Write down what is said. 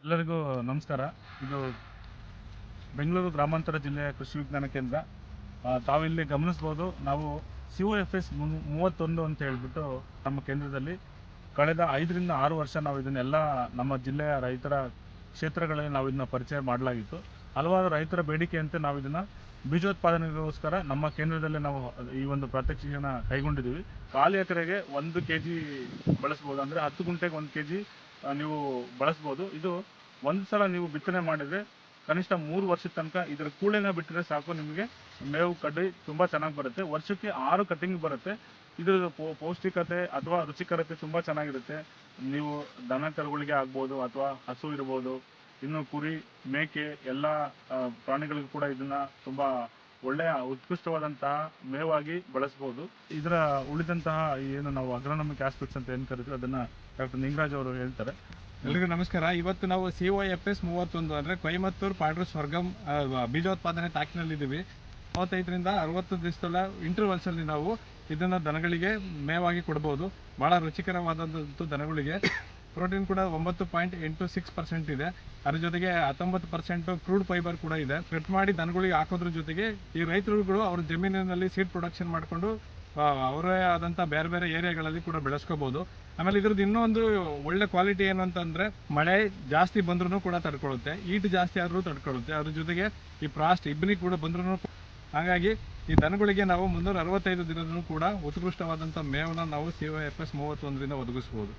ಎಲ್ಲರಿಗೂ ನಮಸ್ಕಾರ. ಇದು ಬೆಂಗಳೂರು ಗ್ರಾಮಾಂತರ ಜಿಲ್ಲೆಯ ಕೃಷಿ ವಿಜ್ಞಾನ ಕೇಂದ್ರ. ತಾವಿಲ್ಲಿ ಗಮನಿಸ್ಬೋದು, ನಾವು COFS 31 ಅಂತ ಹೇಳ್ಬಿಟ್ಟು ನಮ್ಮ ಕೇಂದ್ರದಲ್ಲಿ ಕಳೆದ 5 ರಿಂದ 6 ವರ್ಷ ನಾವು ಇದನ್ನೆಲ್ಲ ನಮ್ಮ ಜಿಲ್ಲೆಯ ರೈತರ ಕ್ಷೇತ್ರಗಳಲ್ಲಿ ನಾವು ಇದನ್ನ ಪರಿಚಯ ಮಾಡಲಾಗಿತ್ತು. ಹಲವಾರು ರೈತರ ಬೇಡಿಕೆಯಂತೆ ನಾವು ಇದನ್ನು ಬೀಜೋತ್ಪಾದನೆಗೋಸ್ಕರ ನಮ್ಮ ಕೇಂದ್ರದಲ್ಲೇ ನಾವು ಈ ಒಂದು ಪ್ರಾತ್ಯಕ್ಷಿಕೆಯನ್ನು ಕೈಗೊಂಡಿದ್ದೀವಿ. ಕಾಲು ಎಕರೆಗೆ 1 kg ಬಳಸ್ಬೋದು, ಅಂದರೆ 10 ಗುಂಟೆಗೆ 1 kg ನೀವು ಬಳಸ್ಬೋದು. ಇದು ಒಂದು ಸಲ ನೀವು ಬಿತ್ತನೆ ಮಾಡಿದರೆ ಕನಿಷ್ಠ 3 ವರ್ಷದ ತನಕ ಇದರ ಕೂಳೆನ ಬಿಟ್ಟರೆ ಸಾಕು, ನಿಮಗೆ ಮೇವು ಕಡ್ಡಿ ತುಂಬ ಚೆನ್ನಾಗಿ ಬರುತ್ತೆ. ವರ್ಷಕ್ಕೆ 6 ಕಟಿಂಗ್ ಬರುತ್ತೆ. ಇದರ ಪೌಷ್ಟಿಕತೆ ಅಥವಾ ರುಚಿಕರತೆ ತುಂಬ ಚೆನ್ನಾಗಿರುತ್ತೆ. ನೀವು ದನ ಕರುಗಳಿಗೆ ಆಗ್ಬೋದು ಅಥವಾ ಹಸು ಇರ್ಬೋದು, ಇನ್ನು ಕುರಿ ಮೇಕೆ ಎಲ್ಲ ಪ್ರಾಣಿಗಳಿಗೂ ಕೂಡ ಇದನ್ನು ತುಂಬ ಒಳ್ಳೆಯ ಉತ್ಕೃಷ್ಟವಾದಂತಹ ಮೇವಾಗಿ ಬಳಸ್ಬೋದು. ಇದರ ಉಳಿದಂತಹ ಏನು ನಾವು ಅಗ್ರೋನಮಿಕ್ ಆಸ್ಪೆಕ್ಟ್ಸ್ ಅಂತ ಏನು ಕರಿತೀವಿ ಅದನ್ನು ಡಾಕ್ಟರ್ ನಿಂಗರಾಜ್ ಅವರು ಹೇಳ್ತಾರೆ. ಎಲ್ರಿಗೂ ನಮಸ್ಕಾರ. ಇವತ್ತು ನಾವು COFS 31 ಅಂದರೆ ಕೊಯಮತ್ತೂರು ಪಾಡ್ರು ಸ್ವರ್ಗಂ ಬೀಜೋತ್ಪಾದನೆ ತಾಕಿನಲ್ಲಿದ್ದೀವಿ. 35ರಿಂದ 60 ದಿವಸದ ಇಂಟರ್ವಲ್ಸಲ್ಲಿ ನಾವು ಇದನ್ನು ದನಗಳಿಗೆ ಮೇವಾಗಿ ಕೊಡ್ಬೋದು. ಭಾಳ ರುಚಿಕರವಾದಂಥ ದನಗಳಿಗೆ ಪ್ರೋಟೀನ್ ಕೂಡ 9.86% ಇದೆ. ಅದ್ರ ಜೊತೆಗೆ 19% ಕ್ರೂಡ್ ಫೈಬರ್ ಕೂಡ ಇದೆ. ಕಟ್ ಮಾಡಿ ದನಗಳಿಗೆ ಹಾಕೋದ್ರ ಜೊತೆಗೆ ಈ ರೈತರುಗಳು ಅವ್ರ ಜಮೀನಿನಲ್ಲಿ ಸೀಡ್ ಪ್ರೊಡಕ್ಷನ್ ಮಾಡಿಕೊಂಡು ಅವರೇ ಆದಂಥ ಬೇರೆ ಬೇರೆ ಏರಿಯಾಗಳಲ್ಲಿ ಕೂಡ ಬೆಳೆಸ್ಕೋಬೋದು. ಆಮೇಲೆ ಇದ್ರದ್ದು ಇನ್ನೊಂದು ಒಳ್ಳೆ ಕ್ವಾಲಿಟಿ ಏನು ಅಂತಂದರೆ, ಮಳೆ ಜಾಸ್ತಿ ಬಂದ್ರೂ ಕೂಡ ತಡ್ಕೊಳ್ಳುತ್ತೆ, ಹೀಟ್ ಜಾಸ್ತಿ ಆದರೂ ತಡ್ಕೊಳ್ಳುತ್ತೆ. ಅದ್ರ ಜೊತೆಗೆ ಈ ಫ್ರಾಸ್ಟ್ ಇಬ್ಬನಿ ಕೂಡ ಬಂದ್ರೂ, ಹಾಗಾಗಿ ಈ ದನಗಳಿಗೆ ನಾವು 365 ದಿನದೂ ಕೂಡ ಉತ್ಕೃಷ್ಟವಾದಂಥ ಮೇವನ್ನು ನಾವು COFS 31ರಿಂದ ಒದಗಿಸ್ಬೋದು.